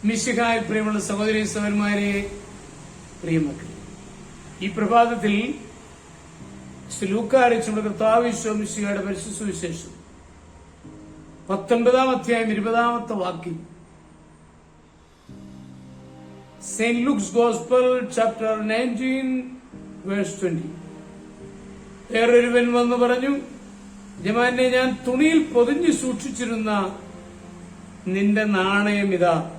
മിശിഹായിൽ പ്രിയമുള്ള സഹോദരി സഹോദരന്മാരെ, പ്രിയമക്കളെ, ഈ പ്രഭാതത്തിൽ ലൂക്കാ അറിയിച്ച കർത്താവ് മിശിഹായുടെ പരിശുദ്ധ സുവിശേഷം 19 അധ്യായം 20 വാക്യം, Saint Luke's gospel chapter 19 verse 20. വേറൊരുവൻ വന്നു പറഞ്ഞു, യജമാനെ, ഞാൻ തുണിയിൽ പൊതിഞ്ഞു സൂക്ഷിച്ചിരുന്ന നിന്റെ നാണയം ഇതാ.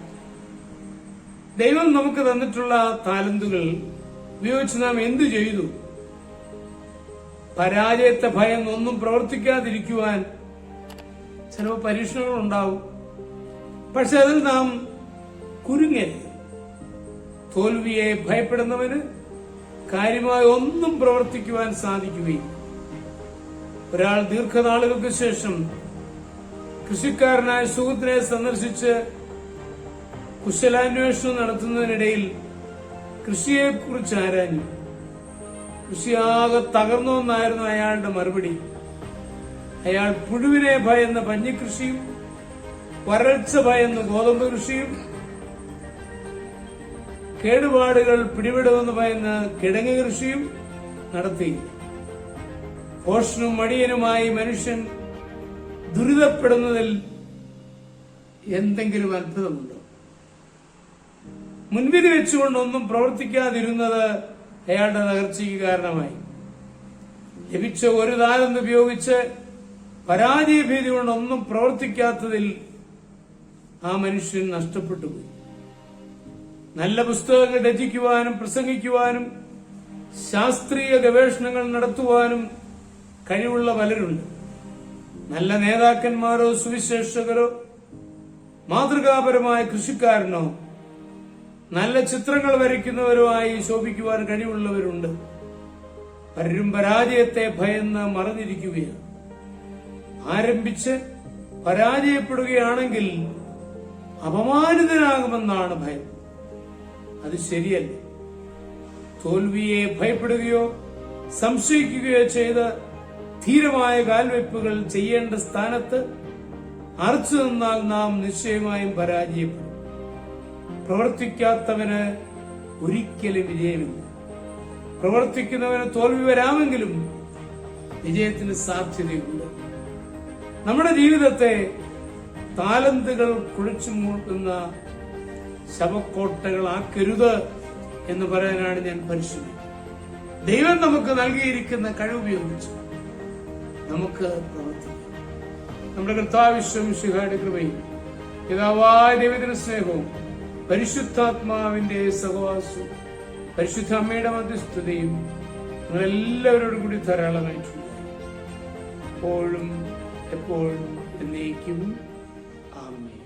ദൈവം നമുക്ക് തന്നിട്ടുള്ള താലന്തുകൾ ഉപയോഗിച്ച് നാം എന്തു ചെയ്തു? പരാജയത്തെ ഭയം ഒന്നും പ്രവർത്തിക്കാതിരിക്കുവാൻ ചിലപ്പോൾ പരീക്ഷണങ്ങൾ ഉണ്ടാവും. പക്ഷെ അതിൽ നാം കുരുങ്ങരുത്. തോൽവിയെ ഭയപ്പെടുന്നവന് കാര്യമായി ഒന്നും പ്രവർത്തിക്കുവാൻ സാധിക്കുകയില്ല. ഒരാൾ ദീർഘനാളുകൾക്ക് ശേഷം കൃഷിക്കാരനായ സുഹൃത്തിനെ സന്ദർശിച്ച് കുശലാന്വേഷണം നടത്തുന്നതിനിടയിൽ കൃഷിയെക്കുറിച്ച് ആരാഞ്ഞു. കൃഷിയാകെ തകർന്നുവെന്നായിരുന്നു അയാളുടെ മറുപടി. അയാൾ പുഴുവിനെ ഭയന്ന പഞ്ഞിക്കൃഷിയും വരൾച്ച ഭയന്ന ഗോതമ്പ് കൃഷിയും കേടുപാടുകൾ പിടിപെടുമെന്ന് ഭയന്ന കിഴങ്ങ് കൃഷിയും നടത്തി. ഭോഷനും മടിയനുമായി മനുഷ്യൻ ദുരിതപ്പെടുന്നതിൽ എന്തെങ്കിലും അത്ഭുതമുണ്ടോ? മുൻവിധി വെച്ചുകൊണ്ടൊന്നും പ്രവർത്തിക്കാതിരുന്നത് അയാളുടെ തകർച്ചയ്ക്ക് കാരണമായി. ലഭിച്ച ഒരു താലന്ത് ഉപയോഗിച്ച് പരാജയഭീതി കൊണ്ടൊന്നും പ്രവർത്തിക്കാത്തതിൽ ആ മനുഷ്യൻ നഷ്ടപ്പെട്ടുപോയി. നല്ല പുസ്തകങ്ങൾ രചിക്കുവാനും പ്രസംഗിക്കുവാനും ശാസ്ത്രീയ ഗവേഷണങ്ങൾ നടത്തുവാനും കഴിവുള്ള പലരുണ്ട്. നല്ല നേതാക്കന്മാരോ സുവിശേഷകരോ മാതൃകാപരമായ കൃഷിക്കാരനോ നല്ല ചിത്രങ്ങൾ വരയ്ക്കുന്നവരോ ആയി ശോഭിക്കുവാൻ കഴിവുള്ളവരുണ്ട്. പലരും പരാജയത്തെ ഭയന്ന് മറഞ്ഞിരിക്കുകയാണ്. ആരംഭിച്ച് പരാജയപ്പെടുകയാണെങ്കിൽ അപമാനിതനാകുമെന്നാണ് ഭയം. അത് ശരിയല്ല. തോൽവിയെ ഭയപ്പെടുകയോ സംശയിക്കുകയോ ചെയ്ത് ധീരമായ കാൽവെപ്പുകൾ ചെയ്യേണ്ട സ്ഥാനത്ത് അറച്ചു നിന്നാൽ നാം നിശ്ചയമായും പരാജയപ്പെടും. പ്രവർത്തിക്കാത്തവന് ഒരിക്കലും വിജയമില്ല. പ്രവർത്തിക്കുന്നവന് തോൽവി വരാമെങ്കിലും വിജയത്തിന് സാധ്യതയുണ്ട്. നമ്മുടെ ജീവിതത്തെ താലന്തുകൾ കുഴിച്ചു മൂട്ടുന്ന ശവക്കോട്ടകളാക്കരുത് എന്ന് പറയാനാണ് ഞാൻ പരിശ്രമിക്കുന്നത്. ദൈവം നമുക്ക് നൽകിയിരിക്കുന്ന കഴിവുപയോഗിച്ച് നമുക്ക് പ്രവർത്തിക്കാം. നമ്മുടെ കർത്താവ് മിശിഹായുടെ കൃപയും പിതാവായ ദൈവത്തിന്റെ സ്നേഹവും പരിശുദ്ധാത്മാവിന്റെ സഹവാസവും പരിശുദ്ധ അമ്മയുടെ മധ്യസ്ഥതയും നിങ്ങളെല്ലാവരോടും കൂടി ധാരാളമായിട്ടുണ്ട്. എപ്പോഴും എപ്പോഴും എന്നേക്കും. ആമേൻ.